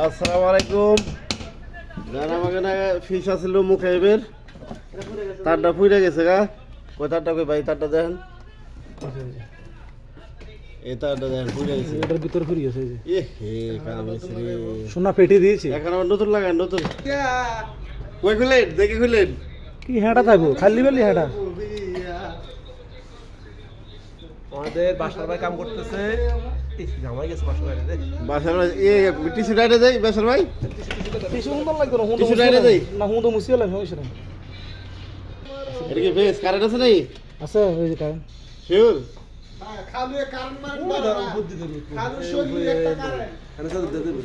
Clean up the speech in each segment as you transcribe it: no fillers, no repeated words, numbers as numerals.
আসসালামু আলাইকুম। আমাকে না ফিস আছিল মুখাইবের তারটা ফুইরে গেছে গা। কই তারটা কই ভাই, তারটা দেখেন, এই তারটা দেখেন ফুইরে গেছে, এটার ভিতর ফুরি গেছে। এ হে কাম হইছে রে, সোনা পেটে দিয়েছে। এখন আবার নতুন লাগান, নতুন কই খুলেন, দেখে খুলেন। কি হেঁটা থাকবো খালি বেলি হেঁটা। আমাদের বাসার ভাই কাম করতেছে, জামাই গেছে বাসার বাইরে রে। বাসার ভাই এ টিস্যু ডাইরে দেই, বাসার ভাই বেশি সুন্দর লাগতো না, হুঁদো টিস্যু ডাইরে দেই না, হুঁদো মুছিলাম সমস্যা নেই। এটা কি বেশ কারেন্ট আছে নাই? আছে ওই যে কারণ শিওর খালু কারণ মার না বুদ্ধি দেবে খালু শৈলী একটা কারণ এখানে তো দে দেবে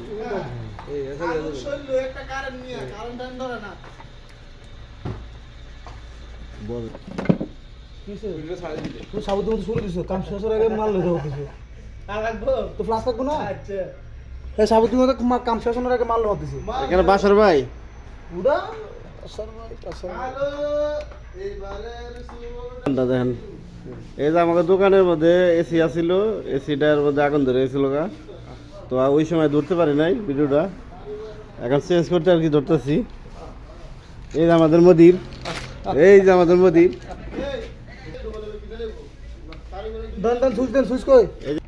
এই খালু শৈলী একটা কারণ নিয়ে কারণ টান ধরে না বল কিসে ভিডিও ছাড়ে দিতে। তুই সাবুদের মতো শুরু দিছো, কাম শেষ হওয়ার আগে মাল লইতে হবে। আর রাখবো তো ফ্লাশ থাকবো না, আচ্ছা এই সাবুদের মতো কাম শেষ হওয়ার আগে মাল লওয়া দিছে। এখানে বাসার ভাই পুরা আসর ভাই আসর হ্যালো এইবারে ঠান্ডা দেখেন। এই যে আমাকে দোকানের মধ্যে এসি আছিল, এসিটার মধ্যে আগুন ধরে গেছিল গা, তো ওই সময় ধরতে পারি নাই ভিডিওটা, এখন চেঞ্জ করতে আর কি ধরতেছি। এই যে আমাদের মদির, এই যে আমাদের মদির, দান দান সুইচ কই এই যে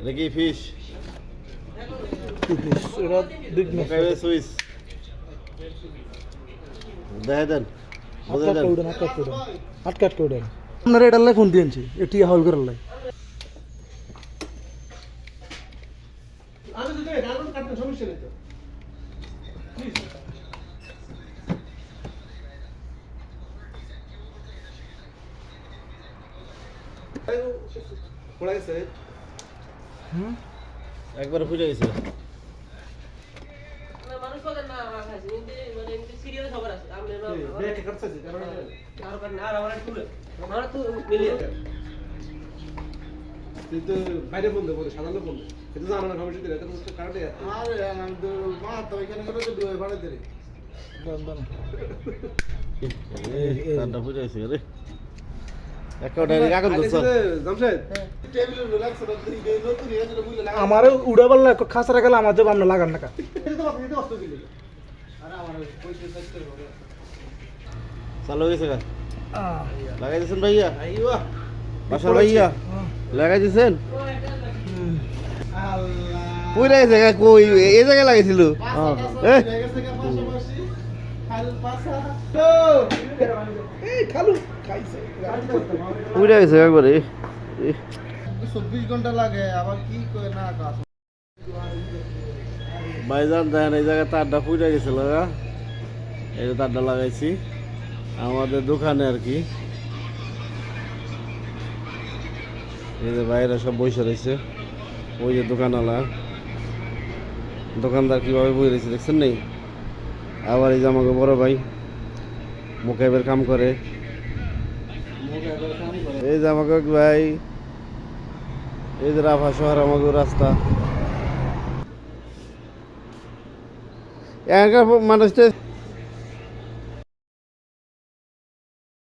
এটা কি ফিশ এটা বিগ ম্যাচ। সুইচ দেখে দেন, বুঝে আটকাট দেন। করে আটকাট করে আটকাট করে আপনারা এটা লাই ফোন দিয়েছি, এটি হাউল করে লাই। আমি তো কারণ কাটতে সমস্যা নেই তো পড়ে গেছে একবার ফুটে গেছিল। মানুষ পাবেন না আমার কাছে মানে এমনি সিরিয়াল খবর আছে আমরা ব্রেক কাটছে কারণ আর কারণ আর আমার তুলে আমার তো মিলিয়ে তুই তো বাইরে ফোন দে, বলে সাধারণ ফোন দে, এটা জানো না সমস্যা দিলে, এটা তো কাটে আরে আমি তো মা তো এখানে করে তো দুই ভাড়া দেরি দান দান তারটা ফুটে গেছে রে, একটা আগুন ধরছ। জামশেদ টেবিলে রিল্যাক্স করে দিই নতুন এসে বুঝলে লাগা আমারে উড়াবার না খাসরা গেলে আমার জব আমরা লাগান না কা। এটা তো আপনি তো অস্ত দিলে আরে আমার পয়সা সাইজ করে চালু হয়ে গেছে গা, লাগাই দিয়েছেন ভাইয়া, আইওয়া বাসার ভাইয়া লাগাই দিয়েছেন। আল্লাহ পুরা গেছে গা, কই এই জায়গায় লাগাইছিল এ পুরা গেছে একবারে। 24 ঘন্টা লাগে আবার কি করে না কাজ ভাইজান দেখেন এই জায়গায় তারটা পুড়ে গেছিল গা, এই যে তারটা লাগাইছি আমাদের দোকানে আর কি। এই যে বাইরে সব বসে রয়েছে, ওই যে দোকানওয়ালা দোকানদার কিভাবে বই রয়েছে দেখছেন নেই। আবার এই যে আমাকে বড় ভাই মুখাইবের কাম করে, এই যে আমাকে ভাই, এই যে রাফা শহর আমাকে রাস্তা। এখানকার মানুষটা